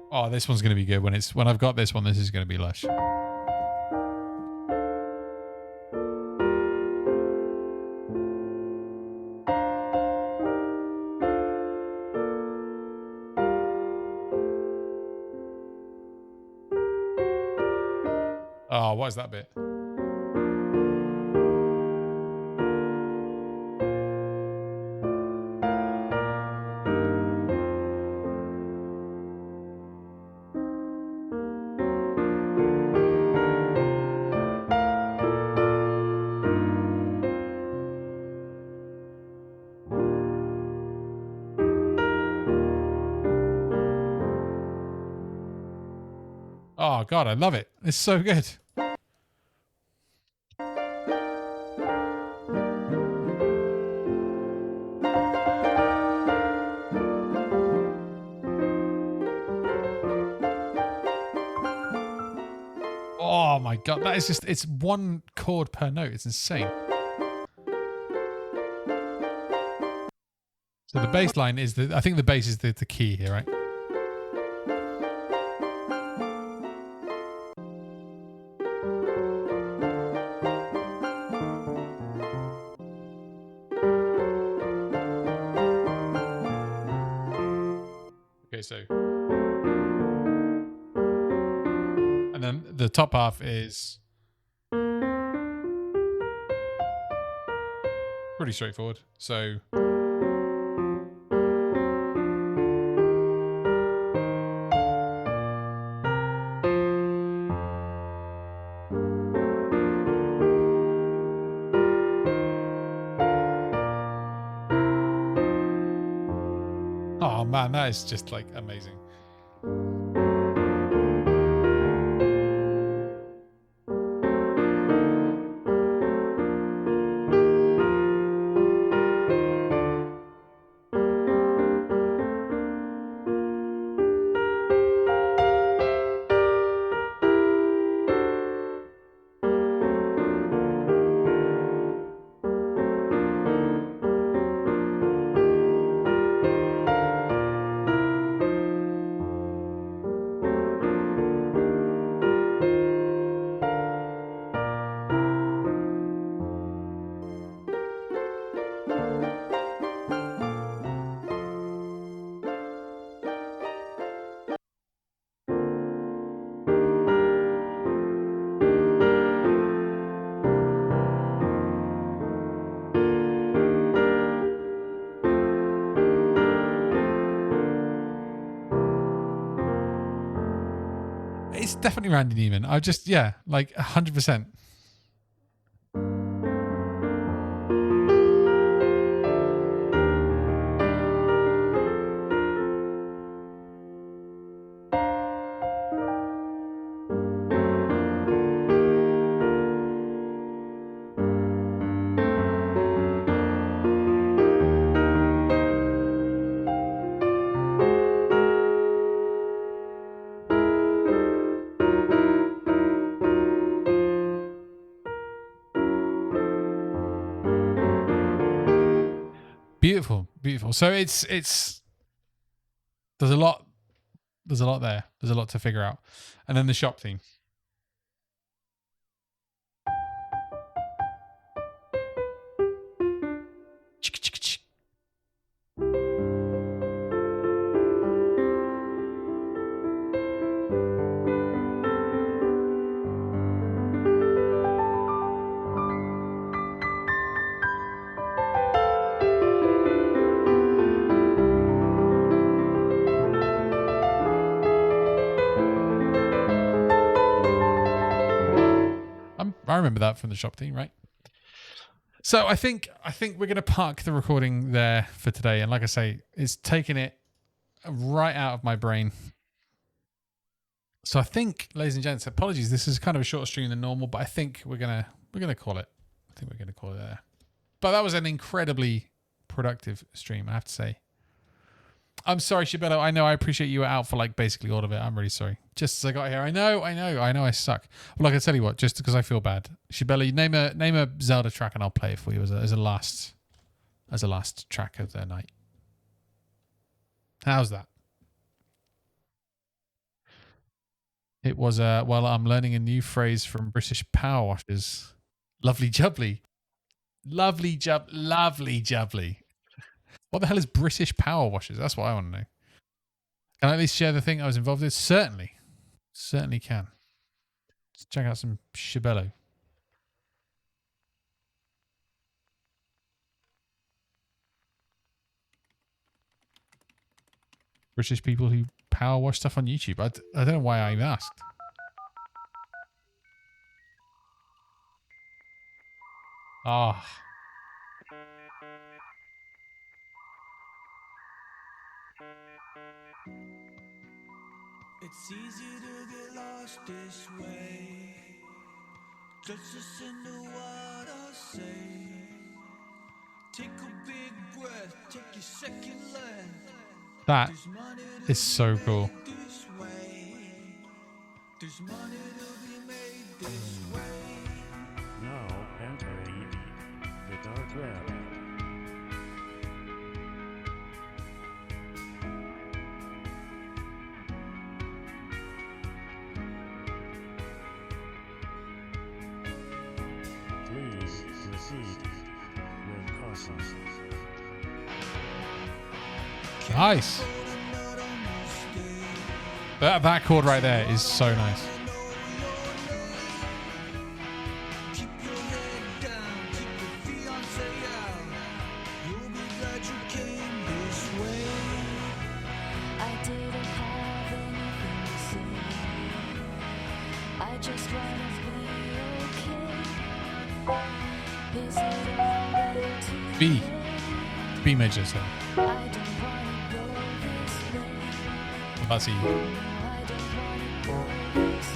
Oh, this one's going to be good. When I've got this one, this is going to be lush. Oh, what is that bit? Oh, God, I love it. It's so good. Oh, my God. That is just, it's one chord per note. It's insane. So the bass line is I think the bass is the key here, right? Okay, so. And then the top half is pretty straightforward. So. Oh man, that is just like amazing. definitely Randy Neiman. I just, yeah, like 100%. Beautiful, beautiful. So it's there's a lot there. There's a lot to figure out. And then the shop theme. I remember that from the shop theme, right? So I think we're going to park the recording there for today. And like I say, it's taking it right out of my brain. So I think, ladies and gents, apologies. This is kind of a shorter stream than normal, but I think we're gonna call it. I think we're gonna call it there. But that was an incredibly productive stream, I have to say. I'm sorry, Shibello. I know I appreciate you were out for like basically all of it. I'm really sorry. Just as I got here, I know I suck. Well, like I tell you what, just because I feel bad, Shibello, you name a Zelda track and I'll play it for you as a last track of the night. How's that? It was well, I'm learning a new phrase from British power washers. Lovely jubbly. Lovely jubbly. What the hell is British power washers? That's what I want to know. Can I at least share the thing I was involved with? Certainly. Certainly can. Let's check out some Shibello. British people who power wash stuff on YouTube. I don't know why I even asked. Ah. It's easy to get lost this way. Just listen to what I say. Take a big breath, take your second left. That is so cool. There's money to be made this way. Now entering the dark web. Please proceed with caution. Nice. That chord right there is so nice. Keep your head down, keep your fiance out. You'll be glad you came this way. I didn't have anything to say. I just wanna be okay. Is it alright to B. B major, so. I don't wanna go this way. That's E. I don't wanna go this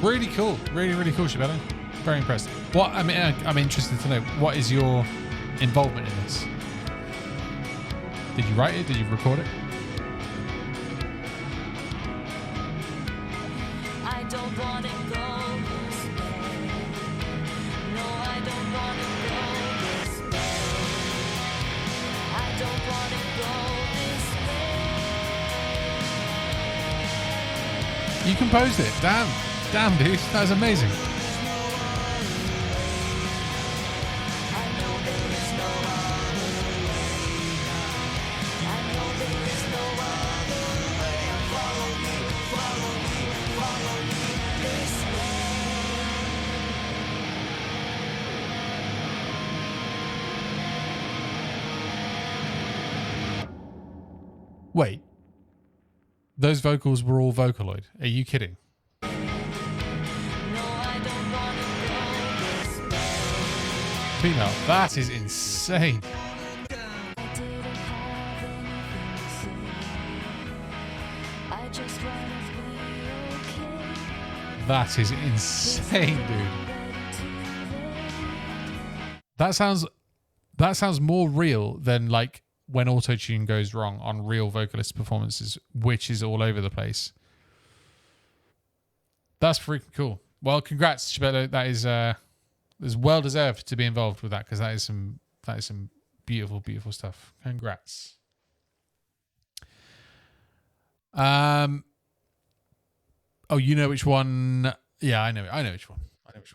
way. Really cool. Really cool, Shibello. Very impressed. What I mean, I'm interested to know, what is your involvement in this? Did you write it? Did you record it? I don't wanna go this way. No, I don't wanna go this way. I don't wanna go this way. You composed it. Damn, dude. That was amazing. I know there is no other way. I know there is no other way. Follow me this way. Wait. Those vocals were all Vocaloid. Are you kidding? No, I don't wanna go this way. Peanut, that is insane. I didn't have anything to say. I just wanna be okay. That is insane, dude. That sounds more real than like when autotune goes wrong on real vocalist performances, which is all over the place. That's freaking cool. Well, congrats, Shibello. That is well deserved to be involved with that, because that is some beautiful, beautiful stuff. Congrats. Oh, you know which one? Yeah, I know which one.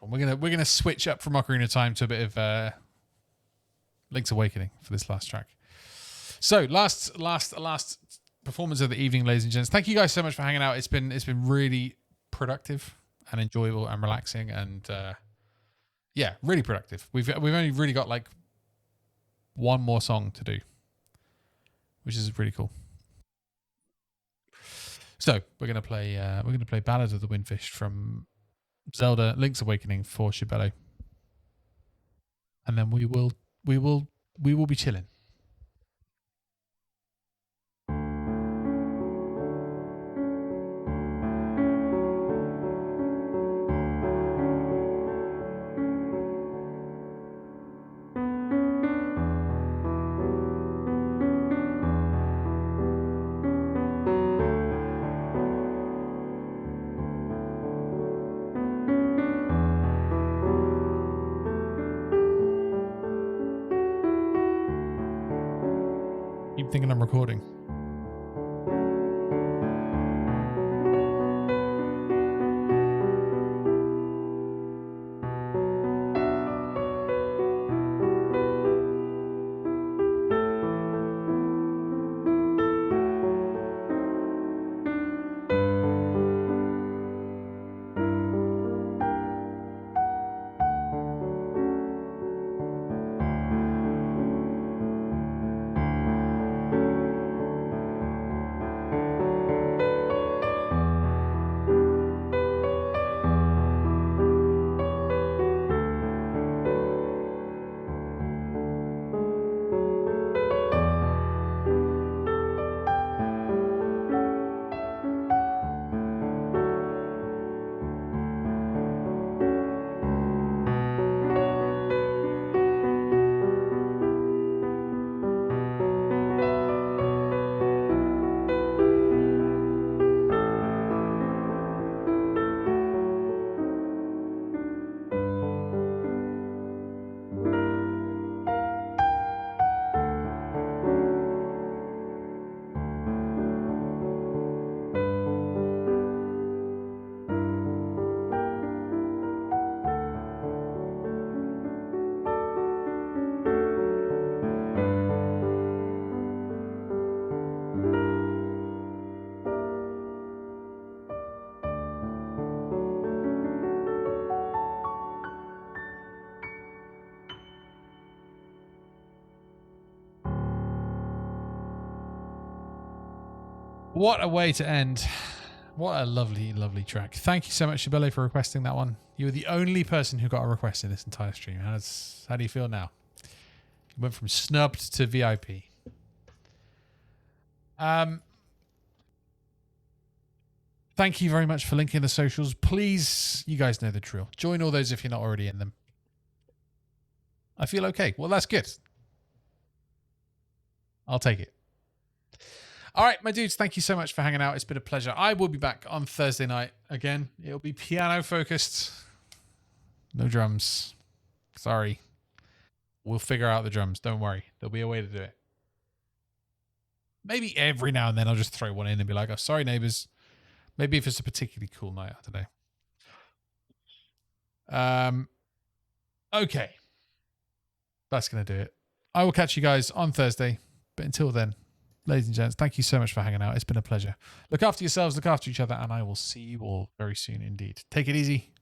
We're gonna switch up from Ocarina of Time to a bit of Link's Awakening for this last track. So last performance of the evening, ladies and gents. Thank you guys so much for hanging out. It's been really productive and enjoyable and relaxing, and yeah, really productive. We've only really got like one more song to do, which is really cool. So we're gonna play Ballad of the Windfish from Zelda Link's Awakening for Shibello, and then we will be chilling. Keep thinking I'm recording. What a way to end. What a lovely, lovely track. Thank you so much, Shibello, for requesting that one. You were the only person who got a request in this entire stream. How do you feel now? You went from snubbed to VIP. Thank you very much for linking the socials. Please, you guys know the drill. Join all those if you're not already in them. I feel okay. Well, that's good. I'll take it. All right, my dudes, thank you so much for hanging out. It's been a pleasure. I will be back on Thursday night again. It'll be piano focused. No drums. Sorry. We'll figure out the drums. Don't worry. There'll be a way to do it. Maybe every now and then I'll just throw one in and be like, oh, sorry, neighbors. Maybe if it's a particularly cool night. I don't know. Okay. That's going to do it. I will catch you guys on Thursday. But until then, ladies and gents, thank you so much for hanging out. It's been a pleasure. Look after yourselves, look after each other, and I will see you all very soon indeed. Take it easy.